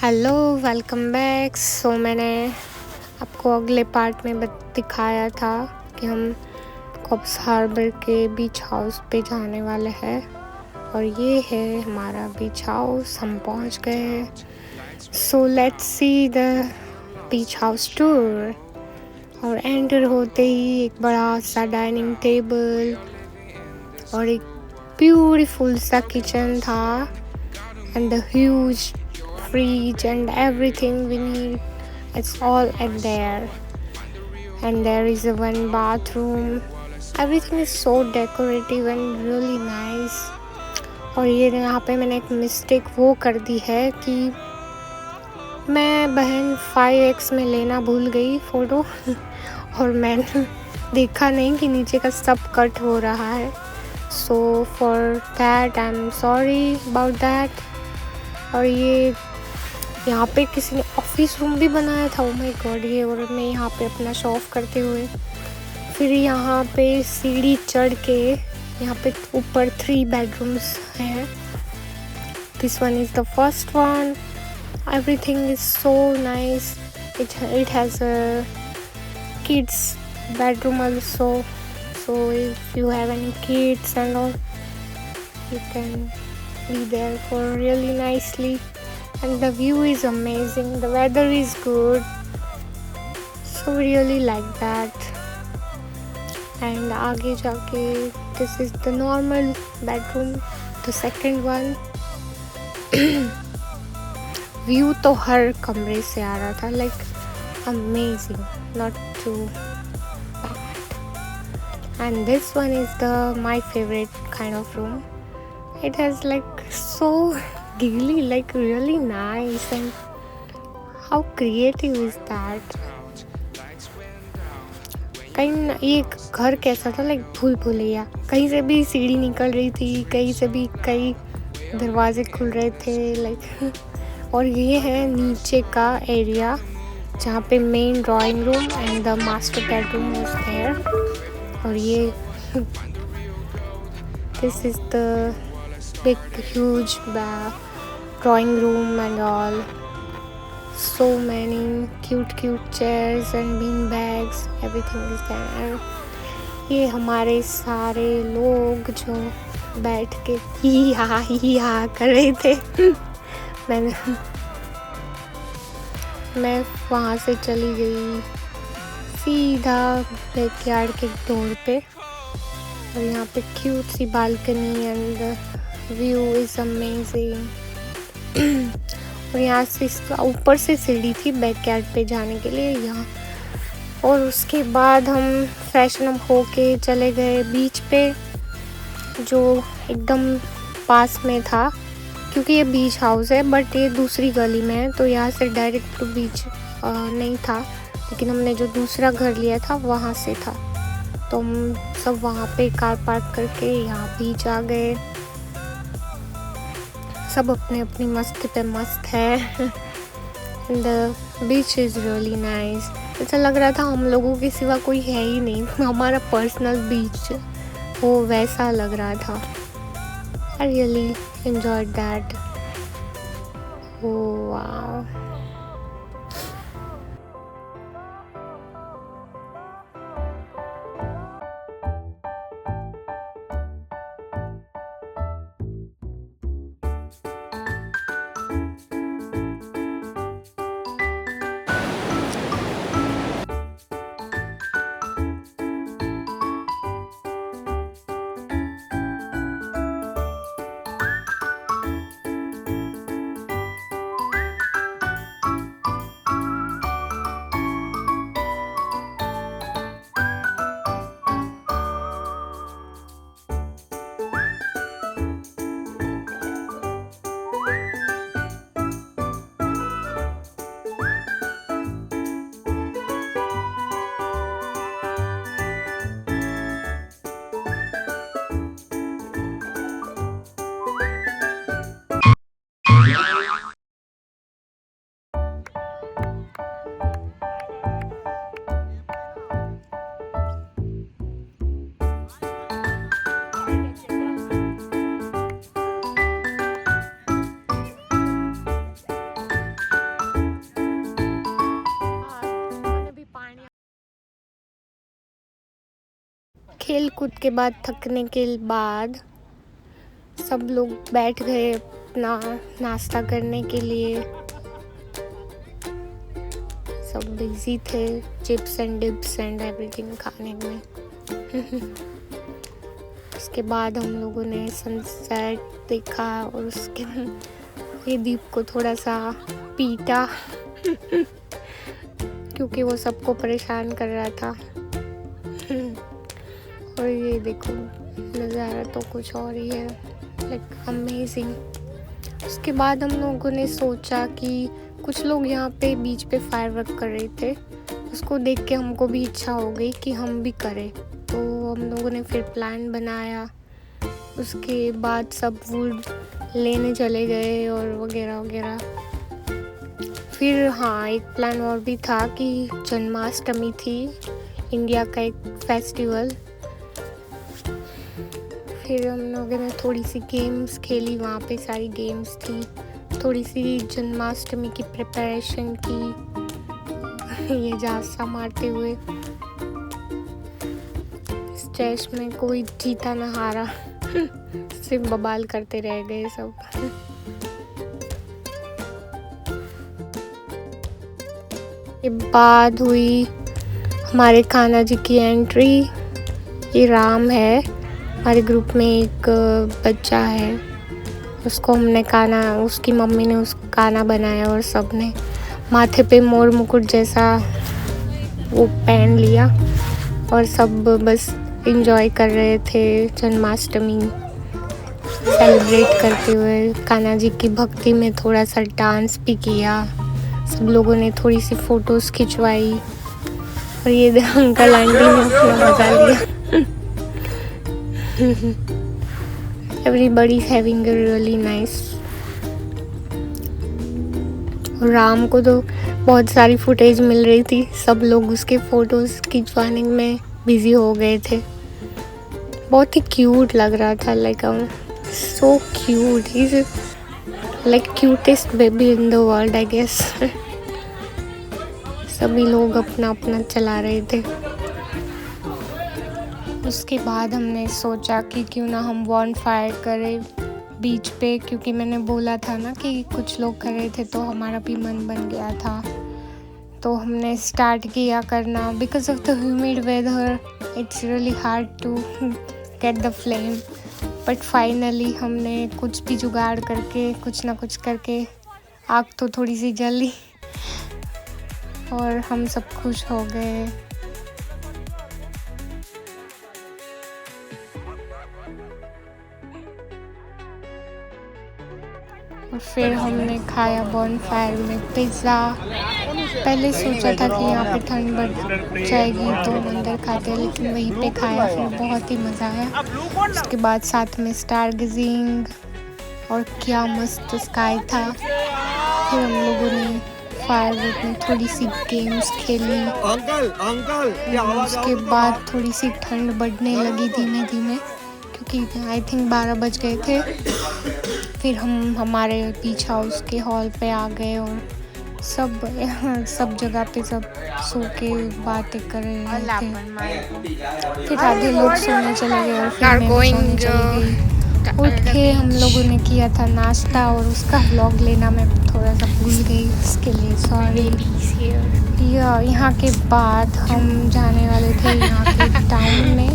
Hello, welcome back. मैंने आपको अगले पार्ट में दिखाया था कि हम कॉप्स हार्बर के बीच हाउस पे जाने वाले हैं और ये है हमारा बीच हाउस। हम पहुंच गए हैं। So let's see the beach house tour. और एंटर होते ही एक बड़ा सा डाइनिंग टेबल और एक ब्यूटीफुल सा किचन था and the huge fridge and everything we need, it's all at there. And there is a one bathroom. Everything is so decorative and really nice. और ये यहाँ पे मैंने एक मिस्टेक वो कर दी है कि मैं बहन 5x में लेना भूल गई फ़ोटो और मैंने देखा नहीं कि नीचे का सब कट हो रहा है। So for that I am sorry about that. और ये यहाँ पे किसी ने ऑफिस रूम भी बनाया था। Oh my God. ये और मैं यहाँ पे अपना शो ऑफ करते हुए फिर यहाँ पे सीढ़ी चढ़ के यहाँ पे ऊपर 3 बेडरूम्स हैं। This one is the first one. Everything is so nice. It has a kids bedroom also. So if you have any kids and all, you can be there for really nicely. And the view is amazing, the weather is good, so really like that. And आगे जाके this is the normal bedroom, the second one. View तो हर कमरे से आ रहा था, like amazing, not too bad. And this one is the my favorite kind of room. It has like so really like really nice, and how creative is that. ये घर कैसा था, like भूल भुलैया। कहीं से भी सीढ़ी निकल रही थी, कहीं से भी कई दरवाजे खुल रहे थे लाइक। और ये है नीचे का एरिया जहाँ पे main drawing room and the master bedroom was there. और ये this is the big huge drawing room and all. So many cute chairs and bean bags, everything is there. ये हमारे सारे लोग जो बैठ के ही हा कर रहे थे मैं वहाँ से चली गई सीधा बैकयार्ड के डोर पे। और यहाँ पे क्यूट सी balcony and view is amazing. और यहाँ से ऊपर से सीढ़ी थी बैकयार्ड पे जाने के लिए यहाँ। और उसके बाद हम फ्रेशन अप होके चले गए बीच पे जो एकदम पास में था, क्योंकि ये बीच हाउस है बट ये दूसरी गली में है, तो यहाँ से डायरेक्ट टू बीच नहीं था। लेकिन हमने जो दूसरा घर लिया था वहाँ से था, तो हम सब वहाँ पे कार पार्क करके यहाँ बीच आ गए। सब अपने अपनी मस्ती पे मस्त है। The beach is really nice. ऐसा लग रहा था हम लोगों के सिवा कोई है ही नहीं, हमारा पर्सनल बीच वो वैसा लग रहा था। I really enjoyed that. Oh wow. खेल कूद के बाद थकने के बाद सब लोग बैठ गए अपना नाश्ता करने के लिए। सब बिजी थे chips and dips and everything खाने में। उसके बाद हम लोगों ने सनसेट देखा और उसके ये दीप को थोड़ा सा पीटा क्योंकि वो सबको परेशान कर रहा था। और ये देखो नज़ारा तो कुछ और ही है, लाइक अमेजिंग। उसके बाद हम लोगों ने सोचा कि कुछ लोग यहाँ पे बीच पे फायरवर्क कर रहे थे, उसको देख के हमको भी इच्छा हो गई कि हम भी करें। तो हम लोगों ने फिर प्लान बनाया। उसके बाद सब वुड लेने चले गए और वगैरह वगैरह। फिर हाँ, एक प्लान और भी था कि जन्माष्टमी थी, इंडिया का एक फेस्टिवल। फिर हम लोगों ने थोड़ी सी गेम्स खेली, वहाँ पे सारी गेम्स थी। थोड़ी सी जन्माष्टमी की प्रिपरेशन की, ये झांसा मारते हुए। स्टेज में कोई जीता ना हारा, सिर्फ बवाल करते रह गए सब। के बाद हुई हमारे कान्हा जी की एंट्री। ये राम है, हमारे ग्रुप में एक बच्चा है, उसको हमने कान्हा, उसकी मम्मी ने उसको कान्हा बनाया और सब ने माथे पे मोर मुकुट जैसा वो पहन लिया और सब बस एंजॉय कर रहे थे जन्माष्टमी सेलिब्रेट करते हुए। कान्हा जी की भक्ति में थोड़ा सा डांस भी किया, सब लोगों ने थोड़ी सी फोटोज़ खिंचवाई और ये अंकल आंटी ने अपना मजा लिया। Everybody is having a really nice। Ram को तो बहुत सारी फुटेज मिल रही थी, सब लोग उसके फोटोज़ खिंचवाने में बिजी हो गए थे। बहुत ही क्यूट लग रहा था, like so cute, he is like cutest baby in the world I guess. सभी लोग अपना अपना चला रहे थे। उसके बाद हमने सोचा कि क्यों ना हम बॉनफायर करें बीच पे, क्योंकि मैंने बोला था ना कि कुछ लोग कर रहे थे तो हमारा भी मन बन गया था। तो हमने स्टार्ट किया करना। Because of the humid weather it's really hard to get the flame, but finally हमने कुछ भी जुगाड़ करके, कुछ ना कुछ करके आग तो थोड़ी सी जली और हम सब खुश हो गए। और फिर हमने खाया बॉनफायर में पिज़्ज़ा। पहले सोचा था कि यहाँ पे ठंड बढ़ जाएगी तो अंदर खाते हैं, लेकिन वहीं पे खाया, फिर बहुत ही मज़ा आया। उसके बाद साथ में स्टार गेजिंग और क्या मस्त स्काई था। फिर हम लोगों ने फायरवर्क में थोड़ी सी गेम्स खेली। उसके बाद थोड़ी सी ठंड बढ़ने लगी धीमे धीमे, क्योंकि आई थिंक 12 बज गए थे। फिर हम हमारे बीच हाउस के हॉल पे आ गए और सब जगह पे सब सो के बातें कर रहे थे। फिर आधे लोग सोने चले गए और फिर मैं सोने चली गई। उठ के हम लोगों ने किया था नाश्ता और उसका व्लॉग लेना मैं थोड़ा सा भूल गई, इसके लिए सॉरी। यहाँ के बाद हम जाने वाले थे यहाँ के टाउन में,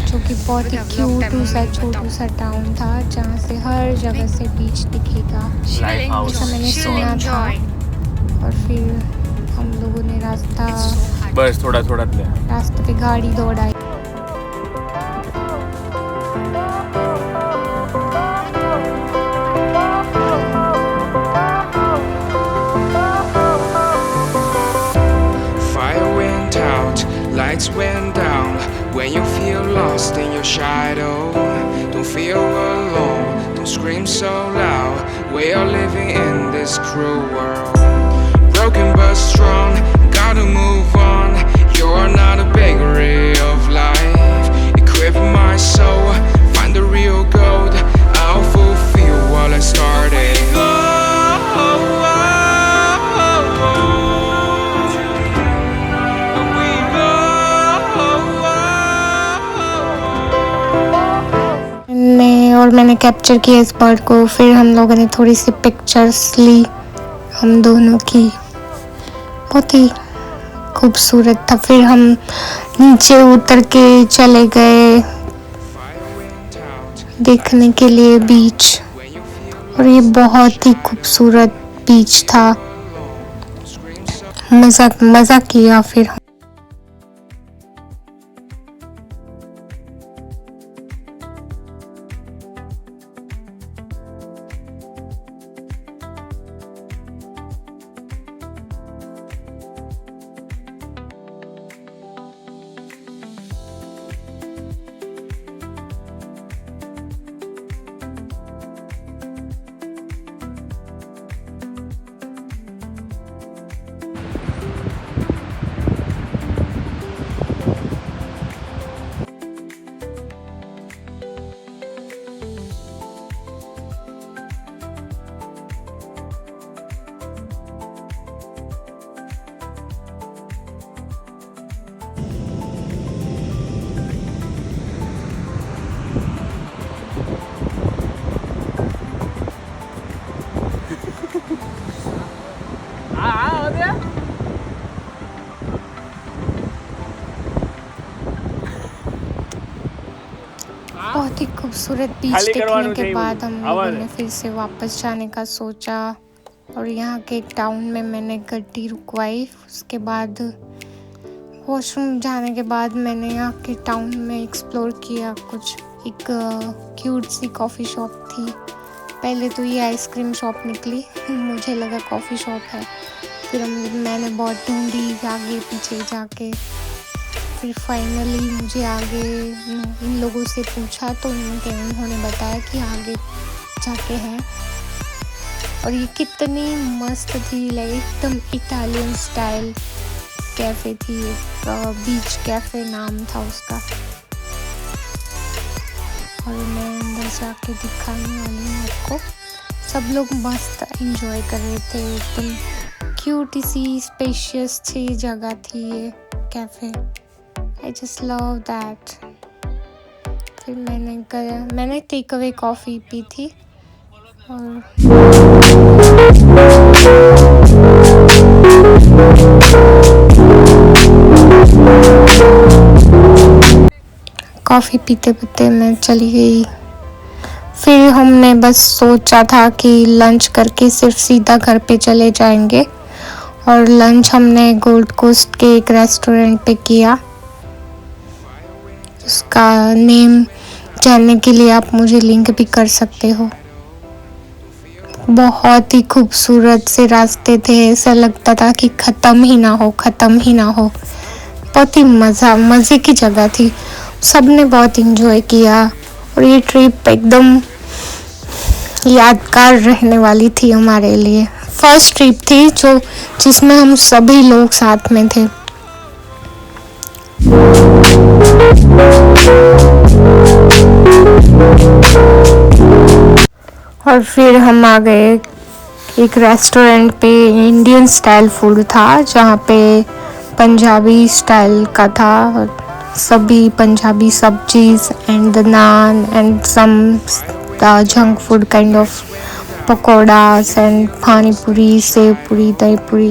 जो कि बहुत ही क्यूट सा छोटू सा टाउन था जहाँ से हर जगह से बीच दिखेगा, जैसा मैंने सुना था। और फिर हम लोगों ने बस थोड़ा रास्ते पे गाड़ी दौड़ाई। Lights went down when you feel lost in your shadow. Don't feel alone, don't scream so loud. We are living in this cruel world. Broken but strong, gotta move on. You're not a bakery of life. Equip my soul, find the real gold. I'll fulfill what I started. और मैंने capture किया इस bird को। फिर हम लोगों ने थोड़ी सी पिक्चर्स ली हम दोनों की, बहुत ही खूबसूरत था। फिर हम नीचे उतर के चले गए देखने के लिए बीच, और ये बहुत ही खूबसूरत बीच था। मज़ा किया फिर। बहुत ही खूबसूरत बीच देखने के बाद हम लोगों ने फिर से वापस जाने का सोचा, और यहाँ के टाउन में मैंने गड्डी रुकवाई। उसके बाद वॉशरूम जाने के बाद मैंने यहाँ के टाउन में एक्सप्लोर किया कुछ। एक क्यूट सी कॉफ़ी शॉप थी। पहले तो ये आइसक्रीम शॉप निकली, मुझे लगा कॉफ़ी शॉप है। फिर मैंने बहुत ढूंढी आगे पीछे जाके, फिर फाइनली मुझे आगे इन लोगों से पूछा तो उन्होंने बताया कि आगे जाके है। और ये कितनी मस्त थी, लाइक एकदम इटालियन स्टाइल कैफ़े थी। बीच कैफ़े नाम था उसका, और मैं अंदर जाके दिखाने वाली हूँ आपको। सब लोग मस्त एंजॉय कर रहे थे, एकदम क्यूट सी स्पेशियस सी जगह थी ये cafe. I just love that। फिर मैंने टेक अवे कॉफ़ी पी थी, और कॉफ़ी पीते पीते मैं चली गई। फिर हमने बस सोचा था कि लंच करके सिर्फ सीधा घर पे चले जाएंगे, और लंच हमने गोल्ड कोस्ट के एक रेस्टोरेंट पे किया। उसका नेम जानने के लिए आप मुझे लिंक भी कर सकते हो। बहुत ही खूबसूरत से रास्ते थे, ऐसा लगता था कि ख़त्म ही ना हो। बहुत ही मज़े की जगह थी। सबने बहुत इंजॉय किया, और ये ट्रिप एकदम यादगार रहने वाली थी हमारे लिए। फर्स्ट ट्रिप थी जिसमें हम सभी लोग साथ में थे। और फिर हम आ गए एक रेस्टोरेंट पे। इंडियन स्टाइल फूड था, जहाँ पे पंजाबी स्टाइल का था। सभी Punjabi sabzis and the naan and some junk food kind of pakoras and pani puri, sev puri, dahi puri.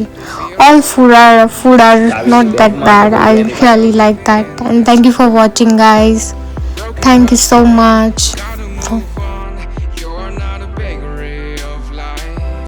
All food are not that bad. I really like that. And thank you for watching, guys. Thank you so much.